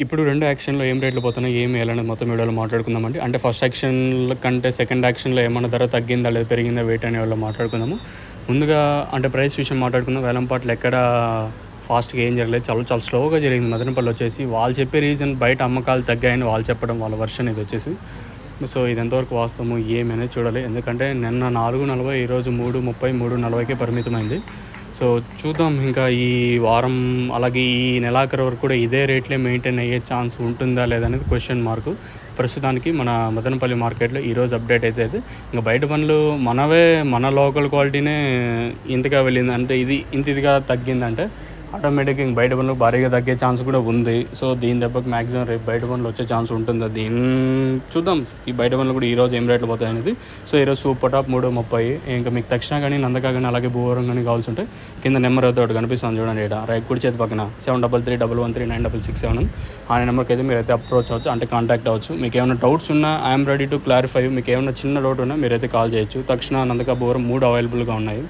ఇప్పుడు 2 యాక్షన్‌లో ఏం రేట్లు పోతున్నాయి, ఏం ఎయాలనేది మొత్తం వీడియోలో మాట్లాడుకుందామండి. అంటే ఫస్ట్ యాక్షన్‌ల కంటే సెకండ్ యాక్షన్‌లో ఏమన్నా ధర తగ్గిందా లేదా పెరిగిందా వెయిట్ అనే వాళ్ళు మాట్లాడుకుందాము. ముందుగా అంటే ప్రైస్ విషయం మాట్లాడుకుందాం. వేలంపాట్లు ఎక్కడ ఫాస్ట్‌గా ఏం జరగలేదు. చాలా చాలా స్లోగా జరిగింది. మదనపల్లి వచ్చేసి వాళ్ళు చెప్పే రీజన్ బయట అమ్మకాలు తగ్గాయని వాళ్ళు చెప్పడం వాళ్ళ వర్షన్ ఇదొచ్చేసి. సో ఇది ఎంతవరకు వాస్తవము ఏమనేది చూడాలి. ఎందుకంటే నిన్న 4.40 ఈరోజు 3.30, 3.40కే పరిమితమైంది. సో చూద్దాం ఇంకా ఈ వారం అలాగే ఈ నెలాఖరు వరకు కూడా ఇదే రేట్లే మెయింటైన్ అయ్యే ఛాన్స్ ఉంటుందా లేదా అనేది క్వశ్చన్ మార్కు. ప్రస్తుతానికి మన మదనపల్లి మార్కెట్‌లో ఈరోజు అప్డేట్ అయితే ఇంక బయట పనులు మన లోకల్ క్వాలిటీనే ఇంతగా వెళ్ళింది. అంటే ఇదిగా తగ్గిందంటే ఆటోమేటిక్గా ఇంక బయట పనులు భారీగా తగ్గే ఛాన్స్ కూడా ఉంది. సో దీని దెబ్బకి మ్యాక్సిమం రేపు బయట పనులు వచ్చే ఛాన్స్ ఉంటుందా చూద్దాం. ఈ బయట పనులు కూడా ఈరోజు ఏం రేట్లు పోతాయి అనేది. సో ఈరోజు సూపర్ టాప్ 3.30. ఇంకా మీకు తక్షణ కానీ నందక కానీ అలాగే భూవరం కానీ కావాల్సి ఉంటే కింద నెంబర్ అయితే ఒకటి కనిపిస్తుంది చూడండి. రైట్ కుడి చేతి పక్కన 7331139667 ఆ నెంబర్కి అయితే మీరైతే అప్రోచ్ అవ్వచ్చు, అంటే కాంటాక్ట్ అవ్వచ్చు. మీకు ఏమైనా డౌట్స్ ఉన్నా ఐఎమ్ రెడీ టు క్లారిఫై. మీకు ఏమైనా చిన్న డౌట్ ఉన్నా మీరైతే కాల్ చేయొచ్చు. తక్షణ నందక భూవరం 3 అవైలబుల్గా ఉన్నాయి.